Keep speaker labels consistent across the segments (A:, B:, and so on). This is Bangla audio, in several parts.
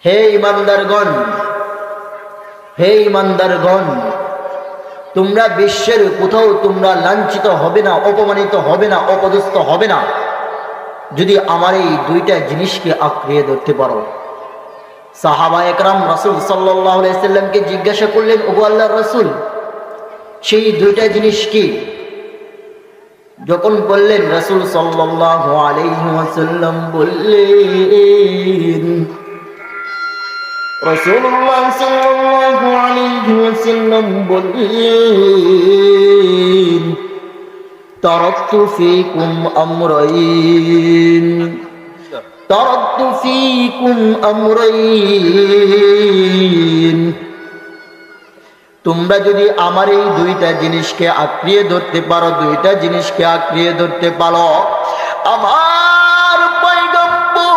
A: হে ইমানদারগণ, হে ইমানদারগণ, তোমরা বিশ্বের কোথাও তোমরা লাঞ্ছিত হবে না, অপমানিত হবে না, অপদস্থ হবে না যদি আমার এই দুইটা জিনিসকে আঁকড়িয়ে ধরতে পারো। সাহাবা একরাম রাসূল সাল্লাল্লাহু আলাইহি সাল্লামকে জিজ্ঞাসা করলেন, ওগো আল্লাহর রাসূল, সেই দুইটা জিনিস কি? যখন বললেন, রাসূল সাল্লাল্লাহু আলাইহি ওয়াসাল্লাম বললেন, রাসূলুল্লাহ সাল্লাল্লাহু আলাইহি ওয়াসাল্লাম বললেন, তারাকতু ফীকুম আমরাইন, তারাকতু ফীকুম আমরাইন। তোমরা যদি আমার এই দুইটা জিনিসকে আঁকড়িয়ে ধরতে পারো, দুইটা জিনিসকে আঁকড়িয়ে ধরতে পারো, আমার পয়গম্বর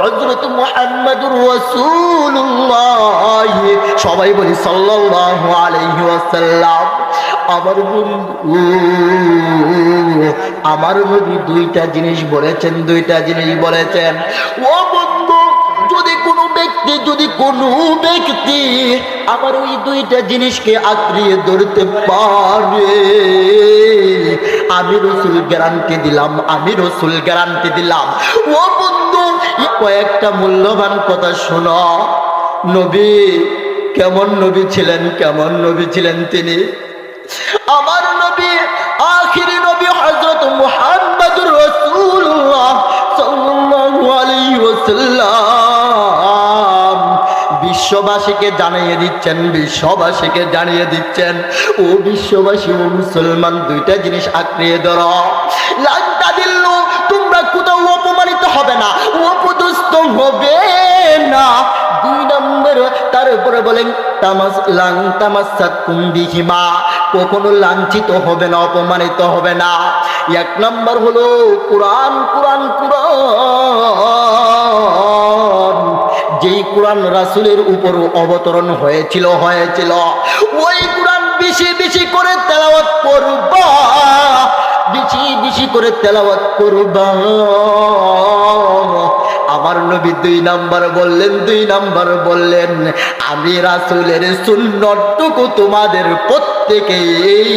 A: হযরত মুহাম্মদুর রাসূলুল্লাহ, সবাই বলি সাল্লাল্লাহু আলাইহি ওয়াসাল্লাম, আমার বন্ধু, আমার নবী দুইটা জিনিস বলেছেন, দুইটা জিনিস বলেছেন। ও বন্ধু, যদি কোনো ব্যক্তি আমার ওই দুইটা জিনিসকে আঁকড়িয়ে ধরতে পারে, আমি রাসূল গ্যারান্টি দিলাম, আমি রাসূল গ্যারান্টি দিলাম। ও বন্ধু, কয়েকটা মূল্যবান কথা শোনো। নবী কেমন নবী ছিলেন, কেমন নবী ছিলেন তিনি? আমার নবী, আখিরি নবী হযরত মুহাম্মদুর রাসূলুল্লাহ সাল্লাল্লাহু আলাইহি ওয়াসাল্লাম বিশ্ববাসীকে জানিয়ে দিচ্ছেন, বিশ্ববাসীকে জানিয়ে দিচ্ছেন, ও বিশ্ববাসী, ও মুসলমান, দুইটা জিনিস আঁকড়িয়ে ধরো। লান্তা দিল্লু, তোমরা কোথাও অপমানিত হবে না, অপদস্থ হবে না। দুই নম্বর, তারপরে বলেন, তামাসসাকুম বিহিমা, কখনো লাঞ্ছিত হবে না, অপমানিত হবে না। এক নম্বর হলো কোরআন, কোরআন, কোরআন। যেই কোরআন রাসূলের উপর অবতরণ হয়েছিল, ওই কোরআন বেশি বেশি করে তেলাওয়াত করবা, বেশি বেশি করে তেলাওয়াত করবা। আমার নবী দুই নাম্বার বললেন, আমি রাসূলের সুন্নতটুকু তোমাদের প্রত্যেকেই